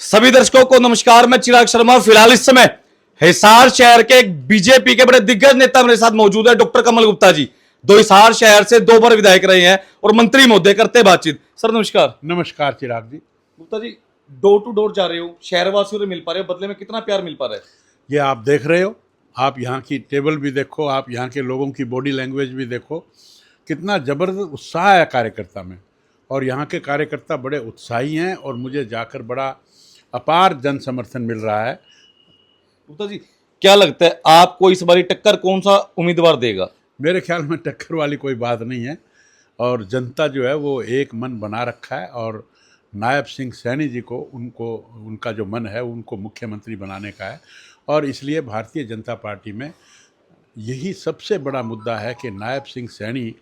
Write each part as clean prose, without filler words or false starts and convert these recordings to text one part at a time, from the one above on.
सभी दर्शकों को नमस्कार। मैं चिराग शर्मा। फिलहाल इस समय हिसार शहर के बीजेपी के बड़े दिग्गज नेता मेरे साथ मौजूद है, डॉक्टर कमल गुप्ता जी। दो हिसार शहर से 2 बार विधायक रहे हैं और मंत्री महोदय करते बातचीत। सर नमस्कार। नमस्कार चिराग जी। Gupta ji, door to door जा रहे हो, शहरवासियों से मिल पा रहे हो, बदले में कितना प्यार मिल पा रहा है? ये आप देख रहे हो, आप यहाँ की टेबल भी देखो, आप यहाँ के लोगों की बॉडी लैंग्वेज भी देखो, कितना ज़बरदस्त उत्साह है कार्यकर्ता में। और यहाँ के कार्यकर्ता बड़े उत्साही हैं और मुझे जाकर बड़ा अपार जन समर्थन मिल रहा है। गुप्ता जी, क्या लगता है आपको इस बारी टक्कर कौन सा उम्मीदवार देगा? मेरे ख्याल में टक्कर वाली कोई बात नहीं है और जनता जो है वो एक मन बना रखा है और नायब सिंह सैनी जी को उनका जो मन है उनको मुख्यमंत्री बनाने का है। और इसलिए भारतीय जनता पार्टी में यही सबसे बड़ा मुद्दा है कि नायब सिंह सैनी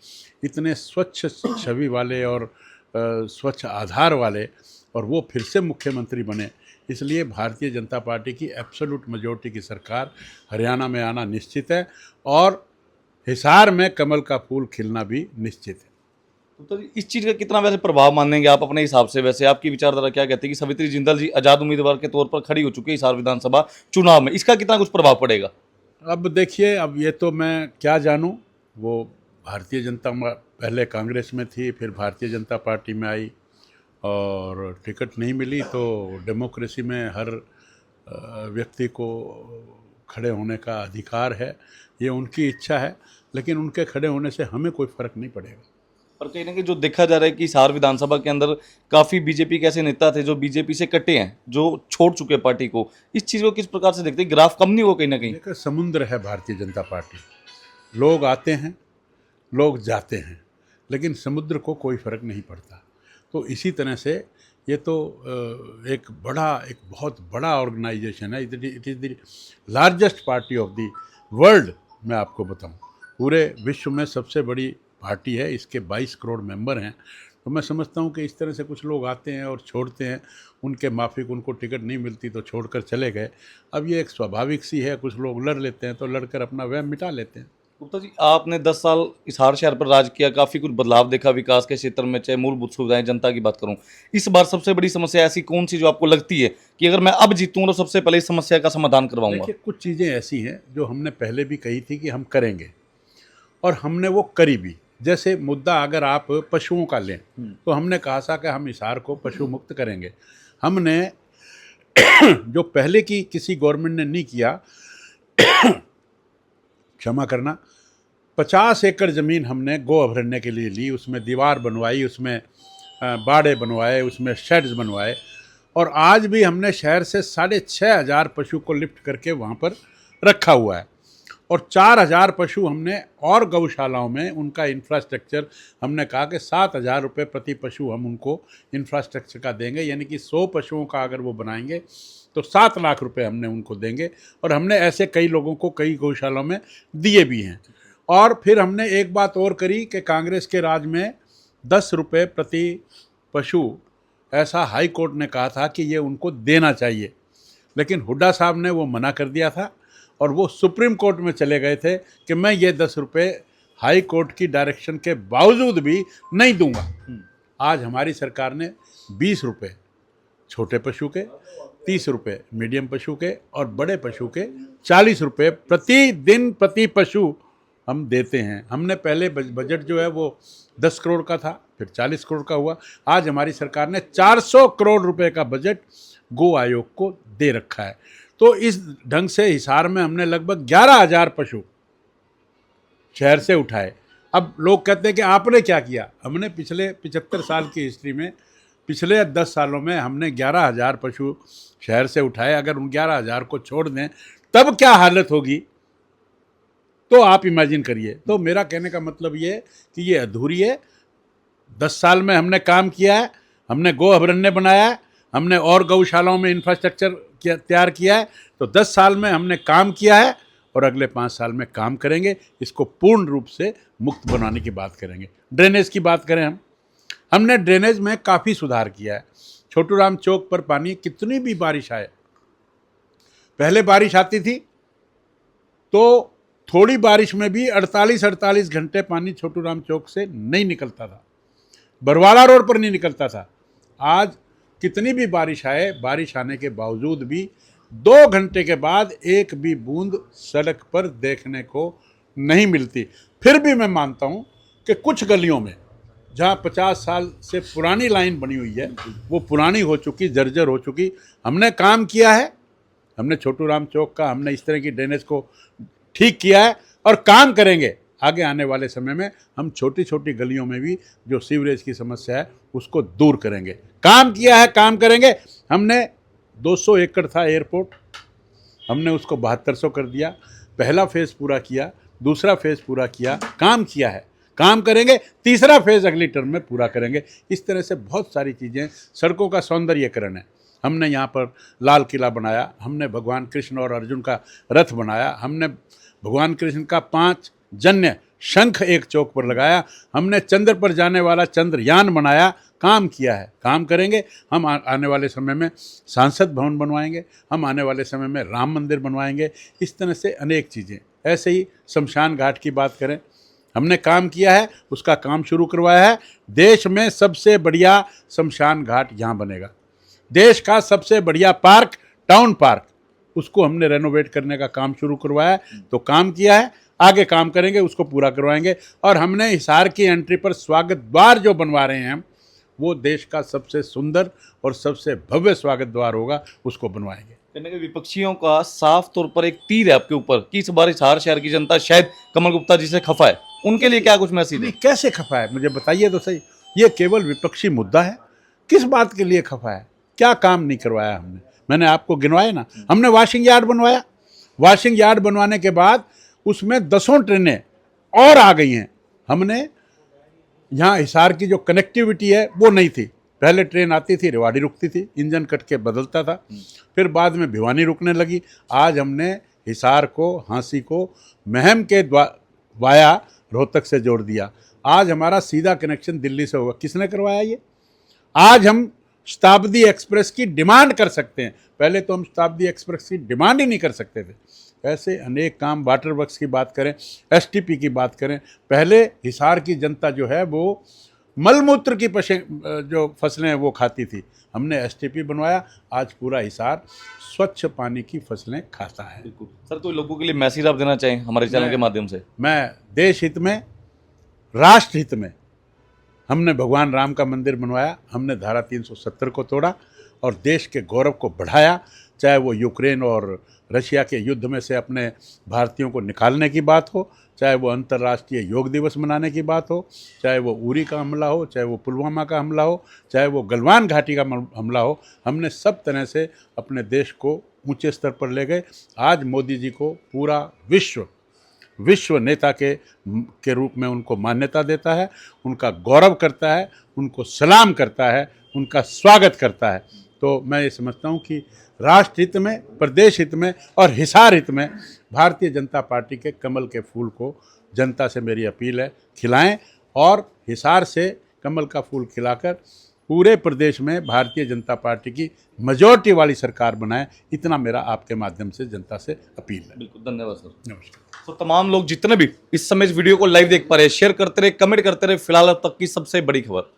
इतने स्वच्छ छवि वाले और स्वच्छ आधार वाले और वो फिर से मुख्यमंत्री बने। इसलिए भारतीय जनता पार्टी की एब्सोल्यूट मेजॉरिटी की सरकार हरियाणा में आना निश्चित है और हिसार में कमल का फूल खिलना भी निश्चित है। तो इस चीज का कितना वैसे प्रभाव मानेंगे आप अपने हिसाब से? वैसे आपकी विचारधारा क्या कहती है कि सवित्री जिंदल जी आजाद उम्मीदवार के तौर पर खड़ी हो चुकी है हिसार विधानसभा चुनाव में, इसका कितना कुछ प्रभाव पड़ेगा? अब देखिए, अब ये तो मैं क्या जानूं, वो भारतीय जनता पहले कांग्रेस में थी, फिर भारतीय जनता पार्टी में आई और टिकट नहीं मिली। तो डेमोक्रेसी में हर व्यक्ति को खड़े होने का अधिकार है, ये उनकी इच्छा है, लेकिन उनके खड़े होने से हमें कोई फ़र्क नहीं पड़ेगा। और कहीं ना कहीं जो देखा जा रहा है कि हिसार विधानसभा के अंदर काफी बीजेपी के ऐसे नेता थे जो बीजेपी से कटे हैं, जो छोड़ चुके पार्टी को, इस चीज को किस प्रकार से देखते हैं? ग्राफ कम नहीं हो कहीं ना कहीं? देखिए, समुद्र है भारतीय जनता पार्टी, लोग आते हैं लोग जाते हैं, लेकिन समुद्र को कोई फ़र्क नहीं पड़ता। तो इसी तरह से ये तो एक बहुत बड़ा ऑर्गेनाइजेशन है। It is the largest party of the world. मैं आपको बताऊं, पूरे विश्व में सबसे बड़ी पार्टी है, इसके 22 करोड़ मेंबर हैं। तो मैं समझता हूँ कि इस तरह से कुछ लोग आते हैं और छोड़ते हैं, उनके माफिक उनको टिकट नहीं मिलती तो छोड़कर चले गए। अब ये एक स्वाभाविक सी है, कुछ लोग लड़ लेते हैं तो लड़कर अपना वहम मिटा लेते हैं। गुप्ता जी, आपने 10 साल हिसार शहर पर राज किया, काफी कुछ बदलाव देखा विकास के क्षेत्र में, चाहे मूलभूत सुविधाएं, जनता की बात करूं। इस बार सबसे बड़ी समस्या ऐसी कौन सी जो आपको लगती है कि अगर मैं अब जीतूं तो सबसे पहले इस समस्या का समाधान करवाऊंगा? देखिए, कुछ चीज़ें ऐसी हैं जो हमने पहले भी कही थी कि हम करेंगे और हमने वो करी भी। जैसे मुद्दा अगर आप पशुओं का लें तो हमने कहा था कि हम हिसार को पशु मुक्त करेंगे। हमने जो पहले की किसी गवर्नमेंट ने नहीं किया, क्षमा करना, 50 एकड़ ज़मीन हमने गो अभ्यारण्य के लिए ली, उसमें दीवार बनवाई, उसमें बाड़े बनवाए, उसमें शेड्स बनवाए। और आज भी हमने शहर से 6,500 पशु को लिफ्ट करके वहाँ पर रखा हुआ है और 4,000 पशु हमने और गौशालाओं में उनका इंफ्रास्ट्रक्चर, हमने कहा कि 7,000 रुपये प्रति पशु हम उनको इंफ्रास्ट्रक्चर का देंगे। यानी कि 100 पशुओं का अगर वो बनाएंगे तो 7 लाख रुपए हमने उनको देंगे। और हमने ऐसे कई लोगों को कई गौशालाओं में दिए भी हैं। और फिर हमने एक बात और करी कि कांग्रेस के राज में 10 रुपये प्रति पशु, ऐसा हाई कोर्ट ने कहा था कि ये उनको देना चाहिए, लेकिन हुड्डा साहब ने वो मना कर दिया था और वो सुप्रीम कोर्ट में चले गए थे कि मैं ये 10 रुपये हाई कोर्ट की डायरेक्शन के बावजूद भी नहीं दूंगा। आज हमारी सरकार ने 20 रुपये छोटे पशु के, 30 रुपये मीडियम पशु के और बड़े पशु के 40 रुपये प्रतिदिन प्रति पशु हम देते हैं। हमने पहले बजट जो है वो 10 करोड़ का था, फिर 40 करोड़ का हुआ। आज हमारी सरकार ने 400 करोड़ रुपए का बजट गो आयोग को दे रखा है। तो इस ढंग से हिसार में हमने लगभग 11,000 पशु शहर से उठाए। अब लोग कहते हैं कि आपने क्या किया? हमने पिछले 75 साल की हिस्ट्री में, पिछले 10 सालों में हमने 11,000 पशु शहर से उठाए। अगर उन 11,000 को छोड़ दें तब क्या हालत होगी, तो आप इमेजिन करिए। तो मेरा कहने का मतलब ये कि ये अधूरी है। 10 साल में हमने काम किया है, हमने गो अभ्यारण्य बनाया है, हमने और गौशालाओं में इंफ्रास्ट्रक्चर तैयार किया है। तो 10 साल में हमने काम किया है और अगले 5 साल में काम करेंगे, इसको पूर्ण रूप से मुक्त बनाने की बात करेंगे। ड्रेनेज की बात करें, हमने ड्रेनेज में काफ़ी सुधार किया है। छोटू राम चौक पर पानी, कितनी भी बारिश आए, पहले बारिश आती थी तो थोड़ी बारिश में भी 48 घंटे पानी छोटू राम चौक से नहीं निकलता था, बरवाला रोड पर नहीं निकलता था। आज कितनी भी बारिश आए, बारिश आने के बावजूद भी 2 घंटे के बाद एक भी बूंद सड़क पर देखने को नहीं मिलती। फिर भी मैं मानता हूँ कि कुछ गलियों में जहाँ 50 साल से पुरानी लाइन बनी हुई है, वो पुरानी हो चुकी, जर्जर हो चुकी, हमने काम किया है। हमने छोटू राम चौक का, हमने इस तरह की ड्रेनेज को ठीक किया है और काम करेंगे। आगे आने वाले समय में हम छोटी छोटी गलियों में भी जो सीवरेज की समस्या है उसको दूर करेंगे। काम किया है, काम करेंगे। हमने 200 एकड़ था एयरपोर्ट, हमने उसको 7200 कर दिया। पहला फेज़ पूरा किया, दूसरा फेज़ पूरा किया, काम किया है, काम करेंगे। तीसरा फेज़ अगली टर्म में पूरा करेंगे। इस तरह से बहुत सारी चीज़ें, सड़कों का सौंदर्यीकरण है। हमने यहाँ पर लाल किला बनाया, हमने भगवान कृष्ण और अर्जुन का रथ बनाया, हमने भगवान कृष्ण का 5 जन्य शंख एक चौक पर लगाया, हमने चंद्र पर जाने वाला चंद्रयान बनाया। काम किया है, काम करेंगे। हम आने वाले समय में सांसद भवन बनवाएंगे, हम आने वाले समय में राम मंदिर बनवाएंगे। इस तरह से अनेक चीज़ें। ऐसे ही शमशान घाट की बात करें, हमने काम किया है, उसका काम शुरू करवाया है। देश में सबसे बढ़िया शमशान घाट यहाँ बनेगा। देश का सबसे बढ़िया पार्क, टाउन पार्क, उसको हमने रेनोवेट करने का काम शुरू करवाया है। तो काम किया है, आगे काम करेंगे, उसको पूरा करवाएंगे। और हमने हिसार की एंट्री पर स्वागत द्वार जो बनवा रहे हैं हम, वो देश का सबसे सुंदर और सबसे भव्य स्वागत द्वार होगा, उसको बनवाएंगे। कहने के विपक्षियों का साफ तौर पर एक तीर है आपके ऊपर कि इस बार हिसार शहर की जनता शायद कमल गुप्ता जी से खफा है। उनके लिए क्या कुछ मैसेज है? कैसे खफा है, मुझे बताइए तो सही। ये केवल विपक्षी मुद्दा है? किस बात के लिए खफा है? क्या काम नहीं करवाया हमने? मैंने आपको गिनवाया ना। हमने वॉशिंग यार्ड बनवाया, वॉशिंग यार्ड बनवाने के बाद उसमें 10 ट्रेनें और आ गई हैं। हमने यहाँ हिसार की जो कनेक्टिविटी है वो नहीं थी। पहले ट्रेन आती थी, रेवाड़ी रुकती थी, इंजन कट के बदलता था, फिर बाद में भिवानी रुकने लगी। आज हमने हिसार को, हांसी को महम के वाया रोहतक से जोड़ दिया। आज हमारा सीधा कनेक्शन दिल्ली से होगा। किसने करवाया ये? आज हम शताब्दी एक्सप्रेस की डिमांड कर सकते हैं, पहले तो हम शताब्दी एक्सप्रेस की डिमांड ही नहीं कर सकते थे। ऐसे अनेक काम, वाटर वर्क्स की बात करें, एसटीपी की बात करें। पहले हिसार की जनता जो है वो मलमूत्र की जो फसलें हैं वो खाती थी, हमने एसटीपी बनवाया। आज पूरा हिसार स्वच्छ पानी की फसलें खाता है। बिल्कुल सर, तो लोगों के लिए मैसेज आप देना चाहें हमारे चैनल के माध्यम से? मैं देश हित में, राष्ट्र हित में, हमने भगवान राम का मंदिर बनवाया, हमने धारा 370 को तोड़ा और देश के गौरव को बढ़ाया। चाहे वो यूक्रेन और रशिया के युद्ध में से अपने भारतीयों को निकालने की बात हो, चाहे वो अंतर्राष्ट्रीय योग दिवस मनाने की बात हो, चाहे वो उरी का हमला हो, चाहे वो पुलवामा का हमला हो, चाहे वो गलवान घाटी का हमला हो, हमने सब तरह से अपने देश को ऊंचे स्तर पर ले गए। आज मोदी जी को पूरा विश्व नेता के रूप में उनको मान्यता देता है, उनका गौरव करता है, उनको सलाम करता है, उनका स्वागत करता है। तो मैं ये समझता हूँ कि राष्ट्र हित में, प्रदेश हित में और हिसार हित में भारतीय जनता पार्टी के कमल के फूल को जनता से मेरी अपील है, खिलाएं और हिसार से कमल का फूल खिलाकर पूरे प्रदेश में भारतीय जनता पार्टी की मेजॉरिटी वाली सरकार बनाएं। इतना मेरा आपके माध्यम से जनता से अपील है। बिल्कुल, धन्यवाद सर। नमस्कार। तो तमाम लोग जितने भी इस समय इस वीडियो को लाइव देख पा रहे हैं, शेयर करते रहे, कमेंट करते रहे। फिलहाल अब तक की सबसे बड़ी खबर।